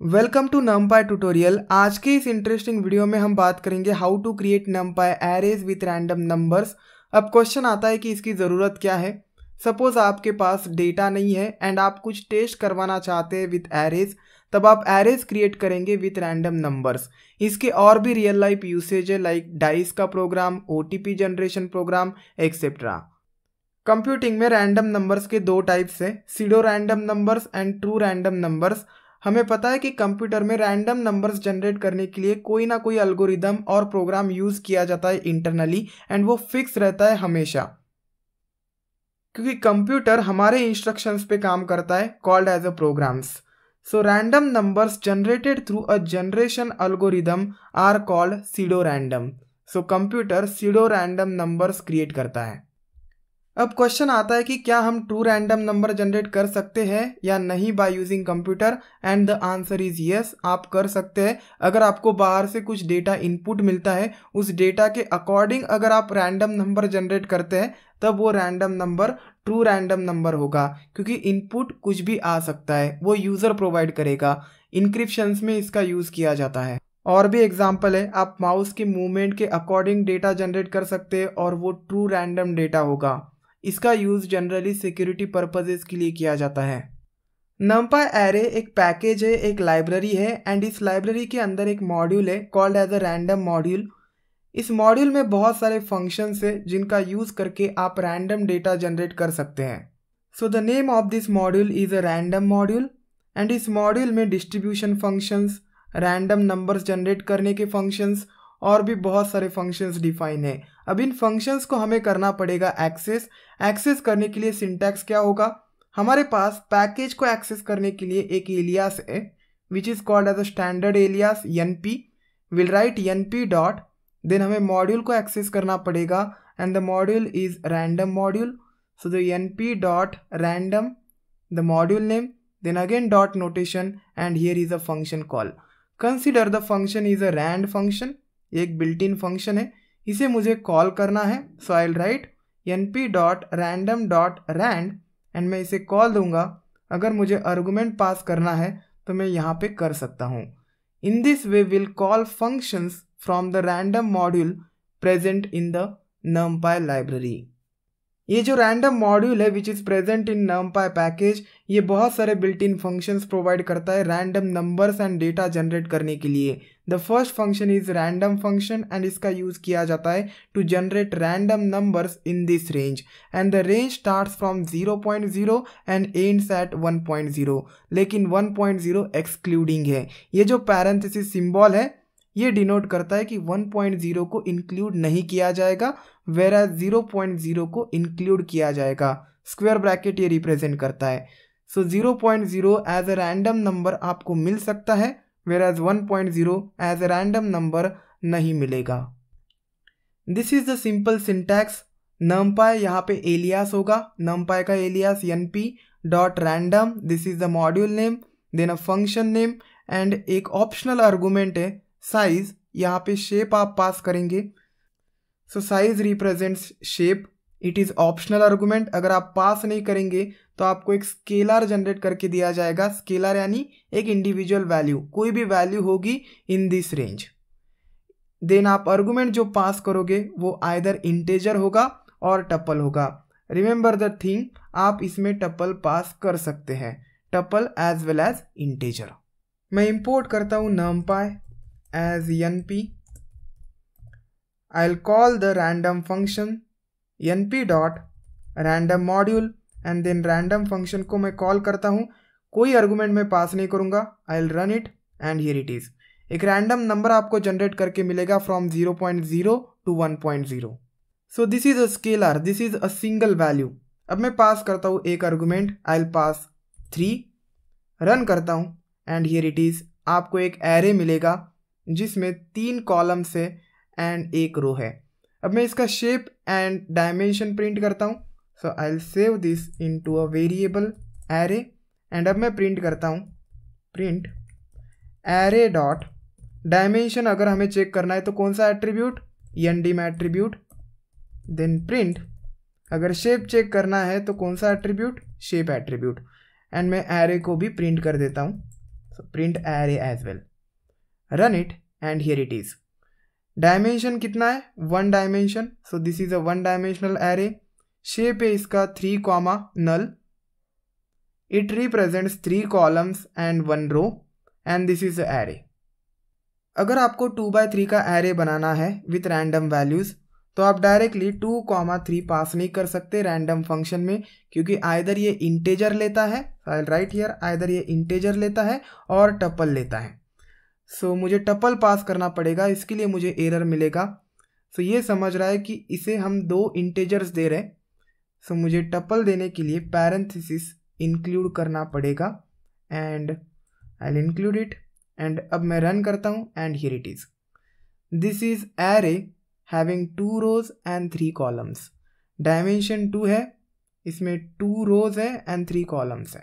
Welcome to NumPy tutorial. आज के इस इंटरेस्टिंग वीडियो में हम बात करेंगे how to create NumPy arrays with random numbers. अब क्वेश्चन आता है कि इसकी ज़रूरत क्या है। सपोज आपके पास डेटा नहीं है एंड आप कुछ टेस्ट करवाना चाहते हैं विथ एरेज, तब आप एरेज क्रिएट करेंगे विथ रैंडम नंबर्स। इसके और भी रियल लाइफ यूसेज है लाइक डाइस का program, OTP generation program etcetera. Computing में रैंडम नंबर्स के दो टाइप्स है, pseudo random numbers and true random numbers. हमें पता है कि कंप्यूटर में रैंडम नंबर्स जनरेट करने के लिए कोई ना कोई एल्गोरिदम और प्रोग्राम यूज किया जाता है इंटरनली एंड वो फिक्स रहता है हमेशा, क्योंकि कंप्यूटर हमारे इंस्ट्रक्शंस पे काम करता है called as a programs. So random numbers generated through a generation algorithm are called pseudo random. So computer pseudo random numbers create करता है। अब क्वेश्चन आता है कि क्या हम ट्रू रैंडम नंबर जनरेट कर सकते हैं या नहीं by using computer, and the answer is yes, आप कर सकते हैं। अगर आपको बाहर से कुछ डेटा इनपुट मिलता है, उस डेटा के अकॉर्डिंग अगर आप रैंडम नंबर जनरेट करते हैं, तब वो random number true random number होगा, क्योंकि इनपुट कुछ भी आ सकता है, वो यूज़र प्रोवाइड करेगा। इंक्रिप्शंस में इसका यूज़ किया जाता है। और भी एग्जाम्पल है, आप माउस के मूवमेंट के अकॉर्डिंग डेटा जनरेट कर सकते हैं और वो ट्रू रैंडम डेटा होगा। इसका यूज़ जनरली सिक्योरिटी पर्पजेस के लिए किया जाता है। NumPy एरे एक पैकेज है, एक लाइब्रेरी है, एंड इस लाइब्रेरी के अंदर एक मॉड्यूल है called as a random module. इस मॉड्यूल में बहुत सारे फंक्शंस है जिनका यूज़ करके आप रैंडम डेटा जनरेट कर सकते हैं। So the name of this module is a random module, and इस मॉड्यूल में distribution functions, random numbers generate करने के फंक्शंस और भी बहुत सारे फंक्शंस डिफाइन है। अब इन फंक्शंस को हमें करना पड़ेगा एक्सेस करने के लिए सिंटैक्स क्या होगा, हमारे पास पैकेज को एक्सेस करने के लिए एक एलियास है which is called as a standard alias np। Will write np dot, देन हमें मॉड्यूल को एक्सेस करना पड़ेगा and the module is random module. So the np dot random, the module name, then again dot notation, and here is a function call. Consider the function is a rand function, एक built in function है, इसे मुझे call करना है। So I will write np dot random dot rand and मैं इसे call दूंगा। अगर मुझे आर्गुमेंट पास करना है तो मैं यहाँ पे कर सकता हूँ। In this way will call functions from the random module present in the NumPy library. ये जो रैंडम मॉड्यूल है which is present in NumPy package, ये बहुत सारे बिल्ट इन फंक्शंस प्रोवाइड करता है random numbers and data generate करने के लिए। The first function is random function and इसका यूज़ किया जाता है to generate random numbers in this range, and the range starts from 0.0 and ends at 1.0, लेकिन 1.0 एक्सक्लूडिंग है। ये जो पैरेंथेसिस सिंबल है ये डिनोट करता है कि 1.0 को इंक्लूड नहीं किया जाएगा, वेराज 0.0 को इंक्लूड किया जाएगा। स्क्वायर ब्रैकेट ये रिप्रेजेंट करता है। So 0.0 as a random number आपको मिल सकता है, whereas 1.0 as a random number नहीं मिलेगा। This is the simple syntax. NumPy यहाँ पे एलियास होगा, NumPy का alias np dot random, this is the module name, then a function name, and एक ऑप्शनल आर्गुमेंट है साइज। यहाँ पे शेप आप पास करेंगे। So size represents shape, it is optional argument. अगर आप पास नहीं करेंगे तो आपको एक स्केलर जनरेट करके दिया जाएगा। स्केलर यानी एक इंडिविजुअल वैल्यू, कोई भी वैल्यू होगी इन दिस रेंज। देन आप आर्गुमेंट जो पास करोगे वो आइदर इंटेजर होगा और टपल होगा। रिमेंबर द थिंग, आप इसमें टपल पास कर सकते हैं, tuple as well as integer. मैं इंपोर्ट करता हूँ NumPy as np. I'll call the random function np dot random module, and then random function को मैं कॉल करता हूँ, कोई आर्गुमेंट मैं पास नहीं करूँगा। I'll run it and here it is। एक रैंडम नंबर आपको जनरेट करके मिलेगा from 0.0 to 1.0। So this is a scalar, this is a single value. अब मैं पास करता हूँ एक आर्गुमेंट, I'll pass 3, रन करता हूँ एंड here it is। आपको एक एरे मिलेगा जिसमें 3 कॉलम्स है एंड एक रो है। अब मैं इसका शेप एंड डायमेंशन प्रिंट करता हूँ। So I will save this into a variable array, and अब मैं प्रिंट करता हूँ प्रिंट एरे डॉट डायमेंशन। अगर हमें चेक करना है तो कौन सा attribute, ndim attribute. Then print, अगर शेप चेक करना है तो कौन सा एट्रीब्यूट, शेप एट्रीब्यूट। एंड मैं एरे को भी प्रिंट कर देता हूँ। so print array as well, run it and here it is. Dimension कितना है, 1 dimension, so this is a 1 dimensional array. Shape है इसका 3 comma null. It represents 3 columns and 1 row and this is the array. अगर आपको 2x3 का array बनाना है with random values तो आप डायरेक्टली 2,3 पास नहीं कर सकते रैंडम फंक्शन में, क्योंकि आइदर ये इंटेजर लेता है, आई विल राइट हियर, आइदर ये इंटेजर लेता है और टपल लेता है. सो मुझे टपल पास करना पड़ेगा, इसके लिए मुझे एरर मिलेगा. सो ये समझ रहा है कि इसे हम 2 इंटेजर्स दे रहे हैं. सो मुझे टपल देने के लिए पैरेंथेसिस इंक्लूड करना पड़ेगा and I will include it. And अब मैं रन करता हूँ and here it is. This is array having 2 rows and 3 columns. Dimension 2 है, इसमें 2 रोज है एंड 3 कॉलम्स है.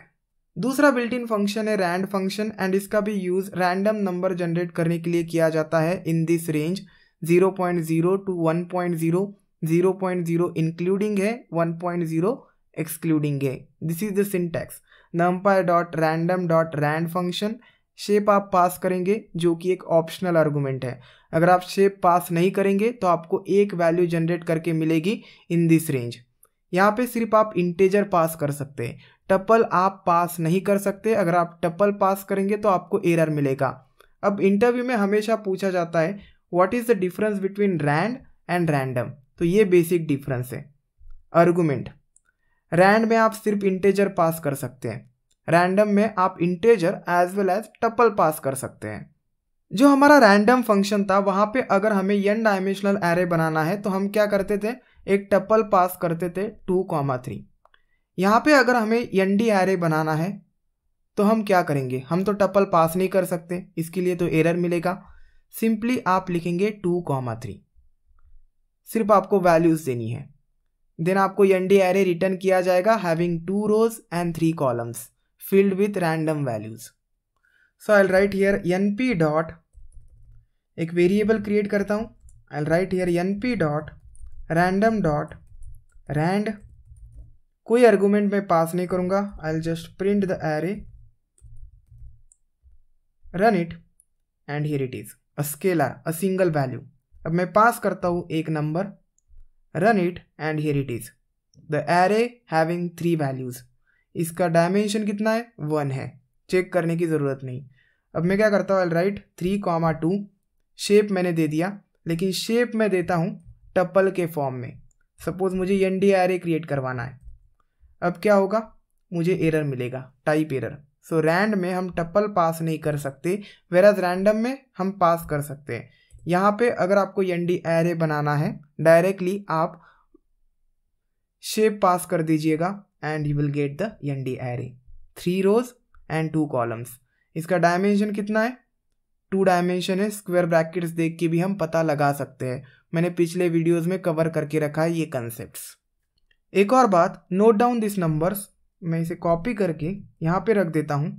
दूसरा बिल्ट इन फंक्शन है रैंड फंक्शन एंड इसका भी यूज रैंडम नंबर जनरेट करने के लिए किया जाता है इन दिस रेंज 0.0 to 1.0. 0.0 इंक्लूडिंग है, 1.0 एक्सक्लूडिंग है. This is the syntax. numpy.random.rand function. Shape आप पास करेंगे जो कि एक ऑप्शनल आर्गुमेंट है. अगर आप शेप पास नहीं करेंगे तो आपको एक वैल्यू जनरेट करके मिलेगी इन दिस रेंज. यहाँ पे सिर्फ आप इंटेजर पास कर सकते हैं, टपल आप पास नहीं कर सकते. अगर आप टपल पास करेंगे तो आपको एरर मिलेगा. अब इंटरव्यू में हमेशा पूछा जाता है what is the difference between rand and random. तो ये बेसिक डिफरेंस है. आर्गुमेंट, रैंड में आप सिर्फ इंटेजर पास कर सकते हैं, रैंडम में आप integer as well as tuple pass कर सकते हैं. जो हमारा रैंडम फंक्शन था वहाँ पे अगर हमें n डायमेंशनल एरे बनाना है तो हम क्या करते थे, एक टपल पास करते थे 2,3. यहाँ पे अगर हमें nd एरे बनाना है तो हम क्या करेंगे, हम तो टपल पास नहीं कर सकते, इसके लिए तो एरर मिलेगा. सिंपली आप लिखेंगे 2,3, सिर्फ आपको वैल्यूज देनी है. देन आपको nd एरे रिटर्न किया जाएगा having 2 rows and 3 columns filled with random values. So I'll write here np dot, एक वेरिएबल क्रिएट करता हूँ. I'll write here np dot random dot rand. कोई आर्गुमेंट मैं पास नहीं करूँगा, I'll just print the array, run it and here it is a scalar, a single value. अब मैं पास करता हूँ एक number, run it and here it is the array having 3 values. इसका डायमेंशन कितना है, 1 है, चेक करने की ज़रूरत नहीं. अब मैं क्या करता हूँ, राइट 3,2. शेप मैंने दे दिया, लेकिन शेप मैं देता हूँ टपल के फॉर्म में. सपोज मुझे nd एरे क्रिएट करवाना है. अब क्या होगा, मुझे एरर मिलेगा, टाइप एरर. सो रैंड में हम टपल पास नहीं कर सकते, वेराज रैंडम में हम पास कर सकते हैं. यहाँ पे अगर आपको nd एरे बनाना है डायरेक्टली आप शेप पास कर दीजिएगा and you will get the nd array 3 rows and 2 columns. इसका डायमेंशन कितना है, 2 डायमेंशन है. स्क्वायर ब्रैकेट्स देख के भी हम पता लगा सकते हैं, मैंने पिछले वीडियोस में कवर करके रखा है ये कंसेप्ट्स. एक और बात, नोट डाउन दिस नंबर्स. मैं इसे कॉपी करके यहाँ पे रख देता हूँ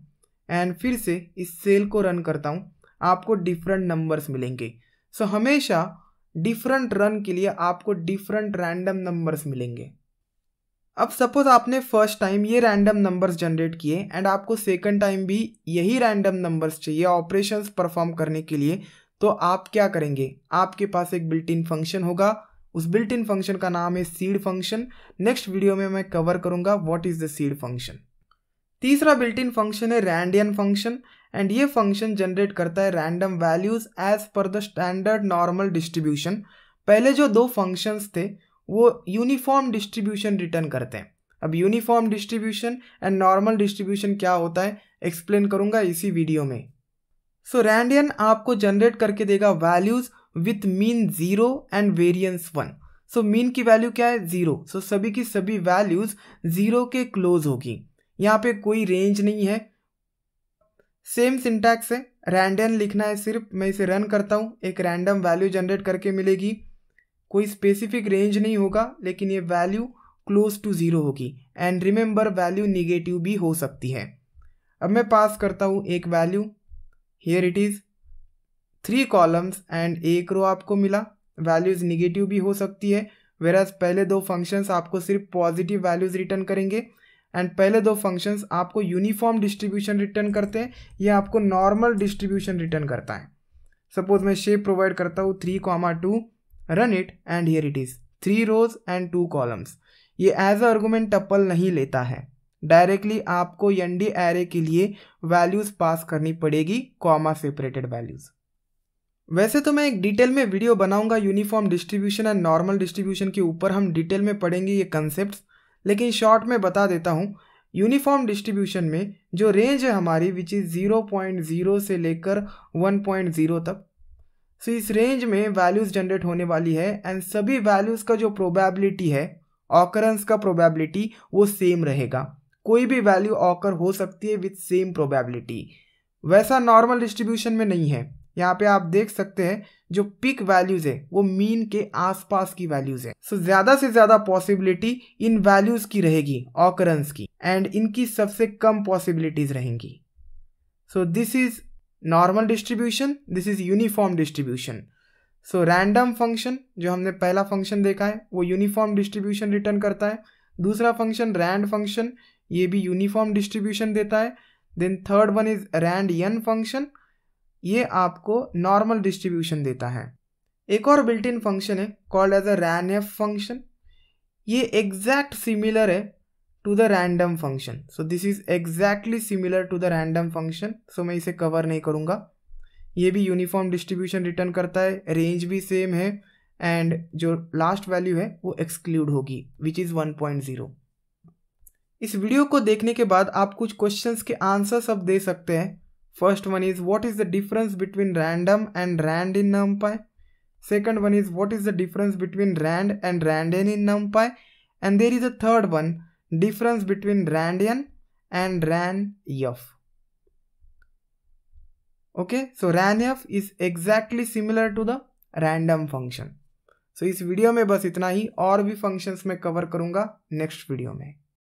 एंड फिर से इस सेल को रन करता हूँ. आपको डिफरेंट नंबर्स मिलेंगे. सो हमेशा डिफरेंट रन के लिए आपको डिफरेंट रैंडम नंबर्स मिलेंगे. अब सपोज आपने फर्स्ट टाइम ये रैंडम नंबर्स जनरेट किए एंड आपको सेकंड टाइम भी यही रैंडम नंबर्स चाहिए ऑपरेशंस परफॉर्म करने के लिए, तो आप क्या करेंगे, आपके पास एक बिल्ट इन फंक्शन होगा. उस बिल्ट इन फंक्शन का नाम है सीड फंक्शन. नेक्स्ट वीडियो में मैं कवर करूंगा what is the seed function. तीसरा बिल्ट इन फंक्शन है रैंडियन फंक्शन एंड ये फंक्शन जनरेट करता है random values as per the standard normal distribution. पहले जो 2 फंक्शंस थे वो यूनिफॉर्म डिस्ट्रीब्यूशन रिटर्न करते हैं. अब uniform distribution and normal distribution क्या होता है एक्सप्लेन करूंगा इसी वीडियो में. सो रैंडियन आपको जनरेट करके देगा values with mean 0 and variance 1. So mean की वैल्यू क्या है, 0. सो सभी की सभी वैल्यूज 0 के क्लोज होगी. यहाँ पे कोई रेंज नहीं है. सेम सिंटैक्स है, रैंडियन लिखना है सिर्फ. मैं इसे रन करता हूँ, एक रैंडम वैल्यू जनरेट करके मिलेगी. कोई स्पेसिफिक रेंज नहीं होगा, लेकिन ये वैल्यू क्लोज टू 0 होगी. एंड रिमेंबर वैल्यू निगेटिव भी हो सकती है. अब मैं पास करता हूँ एक value, here it is 3 columns and 1 रो आपको मिला. वैल्यूज़ निगेटिव भी हो सकती है, वेराज पहले 2 फंक्शंस आपको सिर्फ पॉजिटिव वैल्यूज़ रिटर्न करेंगे. एंड पहले दो फंक्शंस आपको यूनिफॉर्म डिस्ट्रीब्यूशन रिटर्न करते हैं, ये आपको नॉर्मल डिस्ट्रीब्यूशन रिटर्न करता है। सपोज मैं शेप प्रोवाइड करता हूँ 3,2, run it and here it is 3 rows and 2 columns। ये एज अ आर्गुमेंट टपल नहीं लेता है, डायरेक्टली आपको ND एरे के लिए वैल्यूज पास करनी पड़ेगी, कॉमा सेपरेटेड वैल्यूज। वैसे तो मैं एक डिटेल में वीडियो बनाऊंगा uniform distribution and normal distribution के ऊपर, हम डिटेल में पढ़ेंगे ये कंसेप्ट्स, लेकिन शॉर्ट में बता देता हूँ। यूनिफॉर्म डिस्ट्रीब्यूशन में जो रेंज है हमारी विच इज़ 0.0 से लेकर 1.0 तक, सो इस रेंज में वैल्यूज़ जनरेट होने वाली है एंड सभी वैल्यूज़ का जो प्रोबेबिलिटी है, ऑकरेंस का प्रोबेबिलिटी वो सेम रहेगा। कोई भी वैल्यू ऑकर हो सकती है विथ सेम प्रोबेबिलिटी, वैसा नॉर्मल डिस्ट्रीब्यूशन में नहीं है। यहाँ पे आप देख सकते हैं जो पिक वैल्यूज है वो मीन के आसपास की वैल्यूज है। सो ज्यादा से ज्यादा पॉसिबिलिटी इन वैल्यूज की रहेगी ऑकरेंस की, एंड इनकी सबसे कम पॉसिबिलिटीज रहेंगी। सो this is normal distribution, this is uniform distribution. So random function जो हमने पहला फंक्शन देखा है वो यूनिफॉर्म डिस्ट्रीब्यूशन रिटर्न करता है। दूसरा फंक्शन रैंड फंक्शन, ये भी यूनिफॉर्म डिस्ट्रीब्यूशन देता है। Then third one is rand function, ये आपको नॉर्मल डिस्ट्रीब्यूशन देता है। एक और बिल्ट इन फंक्शन है called as a ranf function, ये एग्जैक्ट सिमिलर है to the random function. So this is exactly similar to the random function, so मैं इसे कवर नहीं करूँगा। ये भी यूनिफॉर्म डिस्ट्रीब्यूशन रिटर्न करता है, रेंज भी सेम है एंड जो लास्ट वैल्यू है वो एक्सक्लूड होगी विच इज़ 1.0। इस वीडियो को देखने के बाद आप कुछ क्वेश्चंस के आंसर्स अब दे सकते हैं। First one is what is the difference between random and rand in NumPy? Second one is what is the difference between rand and randn in NumPy? And there is a third one, difference between randian and ranf. Okay, so ranf is exactly similar to the random function. So इस video में बस इतना ही, और भी functions मैं cover करूँगा next video में।